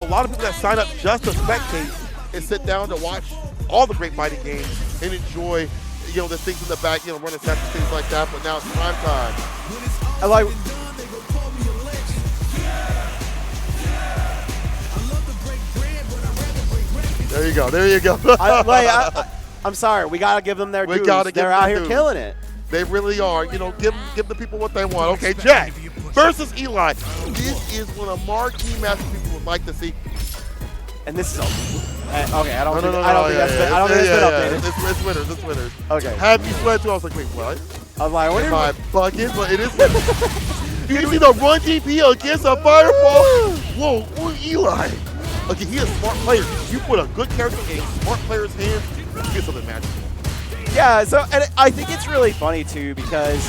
lot of people that sign up just to spectate and sit down to watch all the great fighting games and enjoy, the things in the back, running sets and things like that. But now it's prime time. I like. There you go. There you go. I'm sorry. We gotta give them their dues. They're out here killing it. They really are. Give the people what they want. Okay, JAK versus Eli. This is one of marquee matches people would like to see. And this is okay. I don't think that's been updated. It's winners. It's winners. Okay. Have you sweat too? I was like, wait, what? I was like, what am I bugging? But it is winners. You can see the run DP against a fireball. Whoa, Eli. Okay, he is a smart player. You put a good character in a smart player's hands, you get something magical. Yeah, and I think it's really funny too because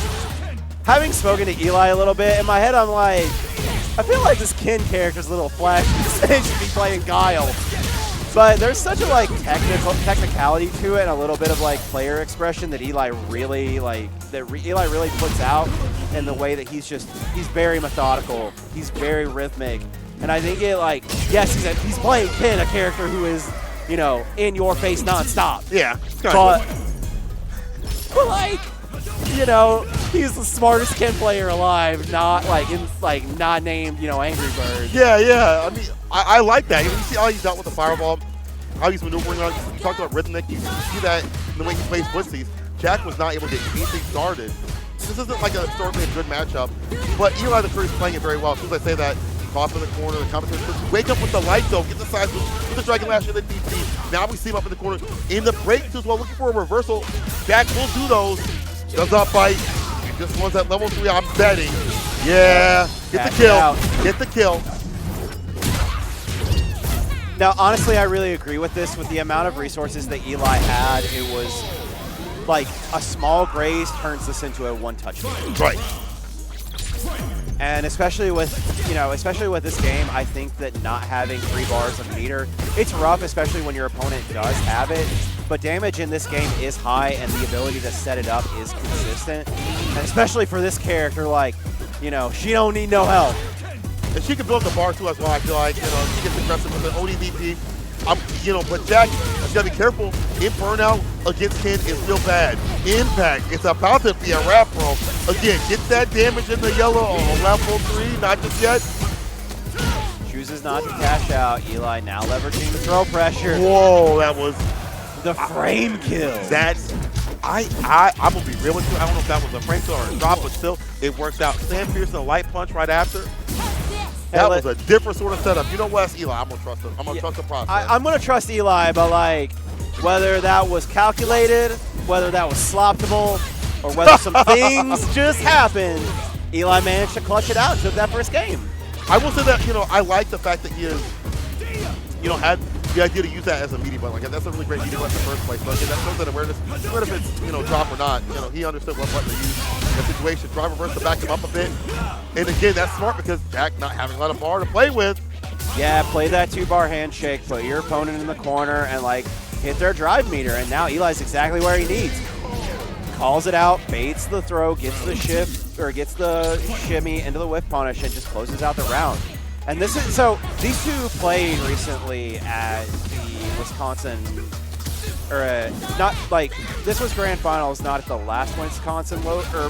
having spoken to Eli a little bit, in my head I'm like, I feel like this Ken character's a little flashy. He should be playing Guile. But there's such a technicality to it and a little bit of player expression that Eli really puts out in the way that he's very methodical. He's very rhythmic. And I think yes, he's playing Ken, a character who is, in your face nonstop. Yeah. But he's the smartest Ken player alive, not not named, Angry Bird. Yeah. I mean, I like that. You see how he's dealt with the fireball, how he's maneuvering on. You talked about rhythmic. You see that in the way he plays footsies. JAK was not able to get anything started. This isn't like historically a good matchup, but EliTheCurry is playing it very well. As soon as I say that, off in the corner, the competition. Wake up with the light though, get the side with the Dragon Lash and the DP. Now we see him up in the corner in the breaks as well, looking for a reversal. JAK will do those. Does not bite. Just one's at level 3, I'm betting. Yeah, get the kill. Get the kill. Now, honestly, I really agree with this. With the amount of resources that Eli had, it was like a small graze turns this into a one-touch game. Right. And especially with this game, I think that not having 3 bars of meter, it's rough, especially when your opponent does have it. But damage in this game is high, and the ability to set it up is consistent. And especially for this character, she don't need no help. And she can build the bar too as well. I feel like she gets aggressive with the ODVP. But JAK, you gotta be careful. In burnout against Ken is real bad. Impact, it's about to be a wrap, bro. Again, get that damage in the yellow on level 3, not just yet. Chooses not to cash out. Eli now leveraging the throw pressure. Whoa, that was the frame kill. I'm gonna be real with you. I don't know if that was a frame kill or a drop, but still, it worked out. Sam Pearson, a light punch right after. That was a different sort of setup. You know what, Eli? I'm gonna trust him. I'm gonna trust the process. I'm gonna trust Eli, but whether that was calculated, whether that was sloptable, or whether some things just happened, Eli managed to clutch it out and took that first game. I will say that I like the fact that he has, had the idea to use that as a media button. That's a really great media button in the first place. But that shows that awareness. What if it's drop or not? He understood what button to use in the situation. Drive reverse to back him up a bit. And again, that's smart because JAK not having a lot of bar to play with. Yeah, play that 2-bar handshake, put your opponent in the corner, and hit their drive meter. And now Eli's exactly where he needs. Calls it out, baits the throw, gets the shimmy into the whiff punish, and just closes out the round. And this is these two played recently at the Wisconsin, this was grand finals, not at the last Wisconsin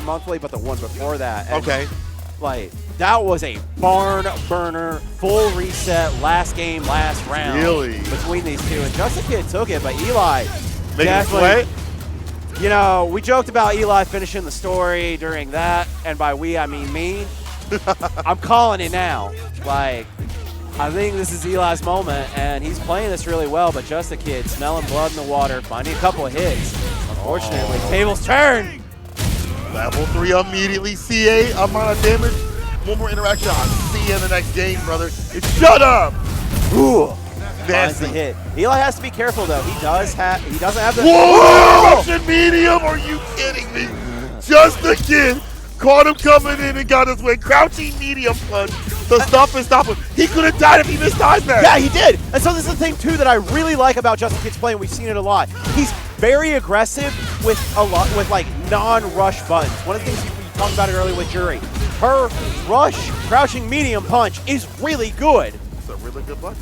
monthly, but the one before that. And okay. That was a barn burner, full reset, last game, last round. Really? Between these two. And JustTheKid took it, but Eli definitely. We joked about Eli finishing the story during that, and by we, I mean me. I'm calling it now. I think this is Eli's moment, and he's playing this really well, but JustTheKid smelling blood in the water, finding a couple of hits. Unfortunately, tables turn. Level 3 immediately. CA amount of damage. One more interaction. I'll see you in the next game, brother. Shut up. Ooh. Finds the hit. Eli has to be careful though. He doesn't have the. Whoa! Crouching medium? Are you kidding me? JustTheKid caught him coming in and got his way. Crouching medium punch to stop him. He could have died if he missed time there. Yeah, he did. And so this is the thing too that I really like about JustTheKid's play, and we've seen it a lot. He's very aggressive with non-rush buttons. One of the things you talked about it earlier with Juri. Her rush crouching medium punch is really good. really good button.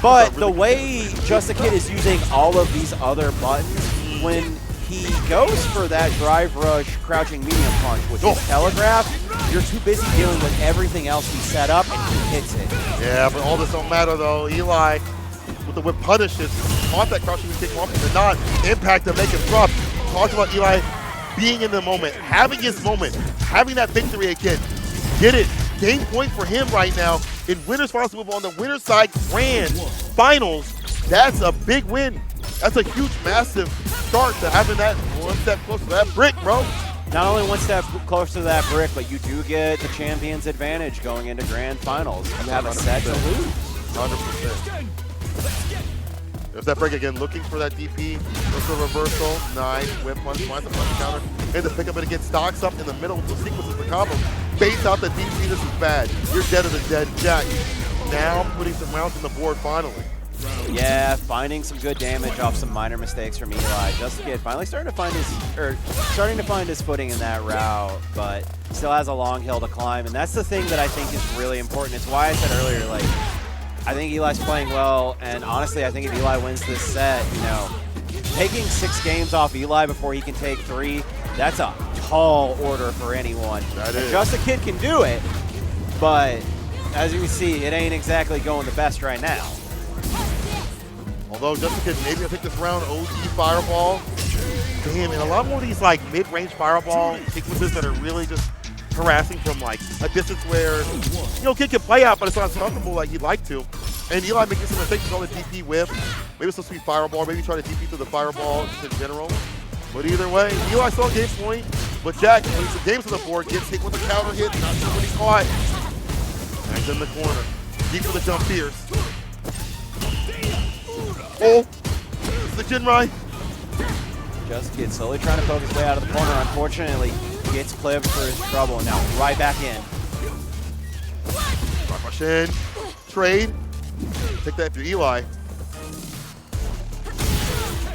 But the way JustAKid is using all of these other buttons, when he goes for that drive rush crouching medium punch, which is telegraph, you're too busy dealing with everything else he set up, and he hits it. Yeah, but all this don't matter though. Eli, with the whip punishes, caught that crouching kick off, did not impact to make him drop. Talked about Eli being in the moment, having his moment, having that victory again. Did it. Game point for him right now in winners finals move on the winner's side grand finals. That's a big win. That's a huge, massive start to having that one step closer to that brick, bro. Not only one step closer to that brick, but you do get the champion's advantage going into grand finals. You have a set to lose. 100%. There's that break again, looking for that DP. Looks for reversal. Nice. Whip punch, finds the punch counter. And the pick up it again. Stocks up in the middle with the sequences for combo. Baits out the DP. This is bad. You're dead of the dead, Jak. Now putting some rounds on the board finally. Yeah, finding some good damage off some minor mistakes from Eli. JustAKid finally starting to find his footing in that route, but still has a long hill to climb. And that's the thing that I think is really important. It's why I said earlier, like, I think Eli's playing well, and honestly, I think if Eli wins this set, you know, taking 6 games off Eli before he can take 3, that's a tall order for anyone. That is. JustAKid can do it, but as you can see, it ain't exactly going the best right now. Although JustAKid maybe will take this round OD fireball. Damn, and a lot more of these like mid-range fireball sequences that are really just harassing from like a distance where, you know, Kid can play out, but it's not as comfortable like he'd like to. And Eli making some mistakes with all the DP whip. Maybe it's supposed to be fireball, maybe try to DP through the fireball just in general. But either way, Eli still on game point, but Jak, when he's some games on the board, gets hit with a counter hit, not sure what he caught. Back in the corner. Deep for the jump fierce. Oh, it's the Jinrai. JustAKid slowly trying to poke his way out of the corner. Unfortunately, gets clipped for his trouble. Now right back in. Rush in. Trade. Take that to Eli.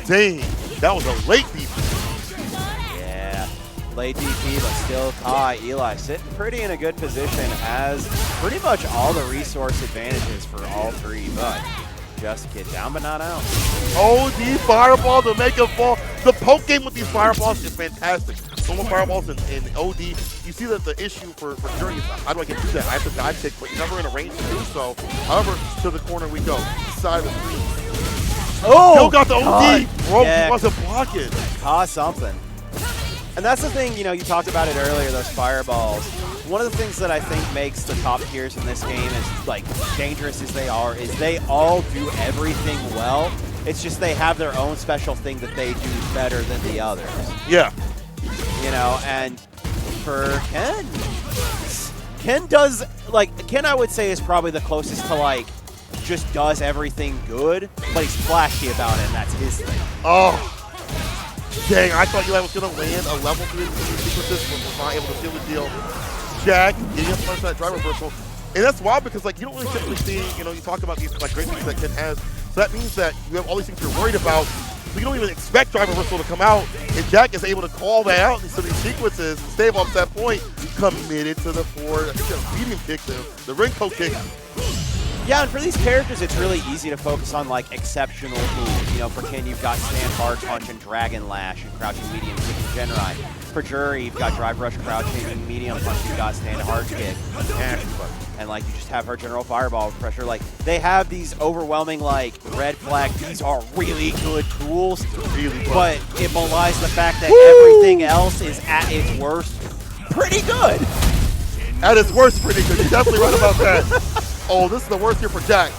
Dang, that was a late DP. Yeah, late DP, but still caught. Eli sitting pretty in a good position, has pretty much all the resource advantages for all 3, but JustAKid down but not out. OD fireball to make him fall. The poke game with these fireballs is fantastic. So many fireballs in OD. You see that the issue for Juri is how do I get through that? I have to dive kick, but you're never in a range to do so. However, to the corner we go. Side of the screen. Oh! Still got the OD. Bro, yeah. He wasn't blocking. Caught something. And that's the thing, you know, you talked about it earlier, those fireballs. One of the things that I think makes the top tiers in this game as like dangerous as they are is they all do everything well. It's just they have their own special thing that they do better than the others. Yeah. You know, and for Ken does, like, Ken I would say is probably the closest to like, just does everything good, but he's flashy about it, and that's his thing. Oh. Dang, I thought Eli was going to land a level 3 sequences, but was not able to seal the deal. Jak getting up punch that drive reversal. And that's wild because like you don't really typically see, you know, you talk about these like great things that Ken has. So that means that you have all these things you're worried about. So you don't even expect drive reversal to come out. And Jak is able to call that out in some of these sequences and stay up to that point. Committed to the forward. I think that medium kick, the ring poke kick. Yeah, and for these characters, it's really easy to focus on like exceptional moves. You know, for Ken, you've got stand hard punch and dragon lash and crouching medium kick and Genrai. For Juri, you've got drive rush crouching and medium punch. You've got stand hard kick. And like you just have her general fireball pressure. Like they have these overwhelming like red flag. These are really good tools. Really fun. But it belies the fact that everything else is at its worst pretty good. At its worst, pretty good. You're definitely right about that. Oh, this is the worst here for Jak.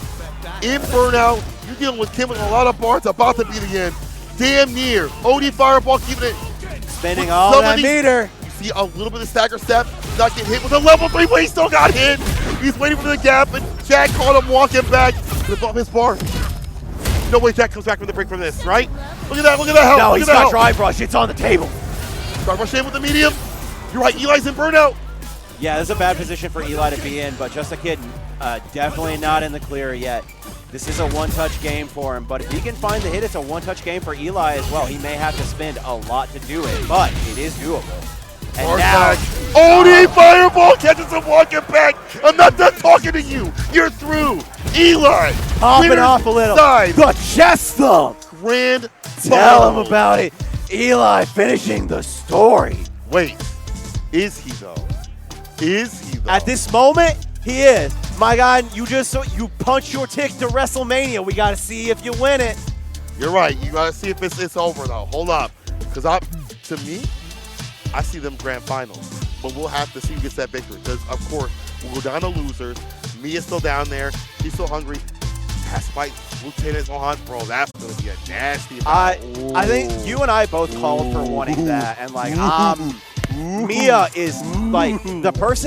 In burnout, you're dealing with Kim with a lot of bars, about to be the end. Damn near. OD fireball keeping it. Spending all that meter. You see a little bit of stagger step, not getting hit with a level 3, but he still got hit. He's waiting for the gap, and Jak caught him walking back to above his bar. No way Jak comes back from the break from this, right? Look at that help. No, look he's at that got help. drive rush. It's on the table. Drive rush in with the medium. You're right, Eli's in burnout. Yeah, this is a bad position for Eli to be in, but JustAKid definitely not in the clear yet. This is a one-touch game for him, but if he can find the hit, it's a one-touch game for Eli as well. He may have to spend a lot to do it, but it is doable. And now, OD fireball catches him walking back. I'm not done talking to you. You're through. Eli. Popping winner's off a little. side. The chest thump. Grand Tell final. him about it. Eli finishing the story. Wait, is he though? Is he though? At this moment, he is. My God, you punch your ticket to WrestleMania. We got to see if you win it. You're right. You gotta see if it's over though. Hold up, because to me, I see them grand finals, but we'll have to see who gets that victory. Because of course, we'll go down to losers. Mia's still down there. He's still hungry. Has to fight Lieutenant Mohan, bro. That's gonna be a nasty fight. I think you and I both called for wanting that, and like Mia is like the person